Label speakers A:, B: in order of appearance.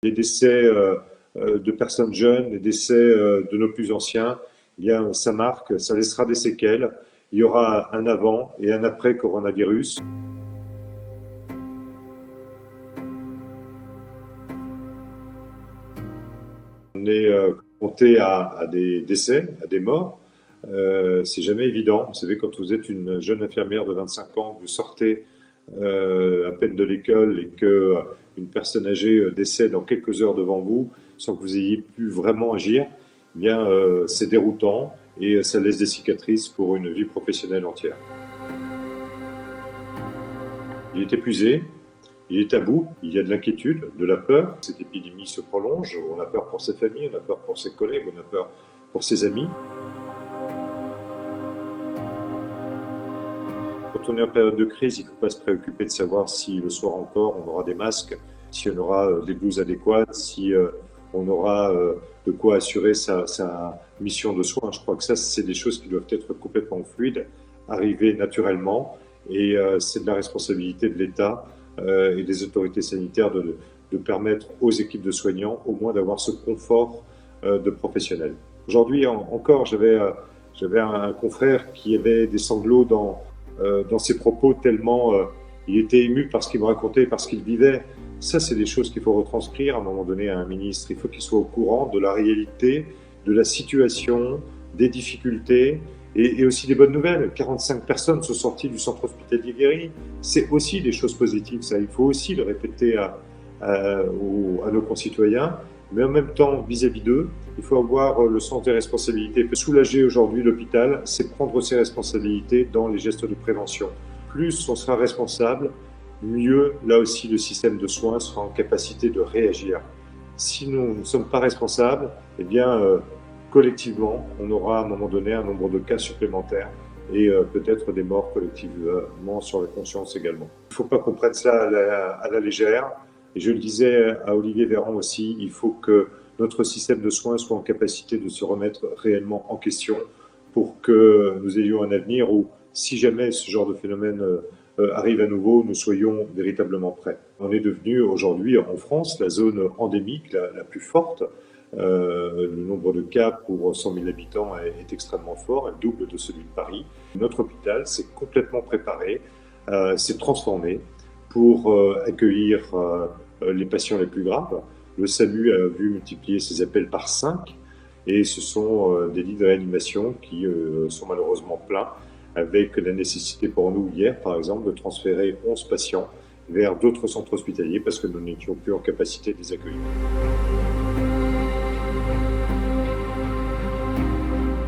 A: Les décès de personnes jeunes, les décès de nos plus anciens, eh bien, ça marque, ça laissera des séquelles. Il y aura un avant et un après coronavirus. On est confronté à des décès, à des morts. C'est jamais évident. Vous savez, quand vous êtes une jeune infirmière de 25 ans, vous sortez à peine de l'école et que une personne âgée décède en quelques heures devant vous sans que vous ayez pu vraiment agir, eh bien, c'est déroutant et ça laisse des cicatrices pour une vie professionnelle entière. Il est épuisé, il est à bout, il y a de l'inquiétude, de la peur. Cette épidémie se prolonge, on a peur pour ses familles, on a peur pour ses collègues, on a peur pour ses amis. Quand on est en période de crise, il ne faut pas se préoccuper de savoir si le soir encore on aura des masques, si on aura des blouses adéquates, si on aura de quoi assurer sa mission de soins. Je crois que ça, c'est des choses qui doivent être complètement fluides, arriver naturellement, et c'est de la responsabilité de l'État et des autorités sanitaires de permettre aux équipes de soignants au moins d'avoir ce confort de professionnels. Aujourd'hui encore, j'avais un confrère qui avait des sanglots dans ses propos tellement il était ému par ce qu'il me racontait, par ce qu'il vivait. Ça, c'est des choses qu'il faut retranscrire à un moment donné à un ministre. Il faut qu'il soit au courant de la réalité, de la situation, des difficultés et aussi des bonnes nouvelles. 45 personnes sont sorties du centre hospitalier Guéry. C'est aussi des choses positives, ça. Il faut aussi le répéter à nos concitoyens. Mais en même temps, vis-à-vis d'eux, il faut avoir le sens des responsabilités. Soulager aujourd'hui l'hôpital, c'est prendre ses responsabilités dans les gestes de prévention. Plus on sera responsable, mieux, là aussi, le système de soins sera en capacité de réagir. Si nous ne sommes pas responsables, eh bien, collectivement, on aura à un moment donné un nombre de cas supplémentaires et peut-être des morts collectivement sur la conscience également. Il ne faut pas qu'on prenne ça à la légère. Et je le disais à Olivier Véran aussi, il faut que notre système de soins soit en capacité de se remettre réellement en question pour que nous ayons un avenir où, si jamais ce genre de phénomène arrive à nouveau, nous soyons véritablement prêts. On est devenu aujourd'hui en France la zone endémique la plus forte. Le nombre de cas pour 100 000 habitants est extrêmement fort, elle double de celui de Paris. Notre hôpital s'est complètement préparé, s'est transformé pour accueillir les patients les plus graves. Le SAMU a vu multiplier ses appels par 5 et ce sont des lits de réanimation qui sont malheureusement pleins, avec la nécessité pour nous hier, par exemple, de transférer 11 patients vers d'autres centres hospitaliers parce que nous n'étions plus en capacité de les accueillir.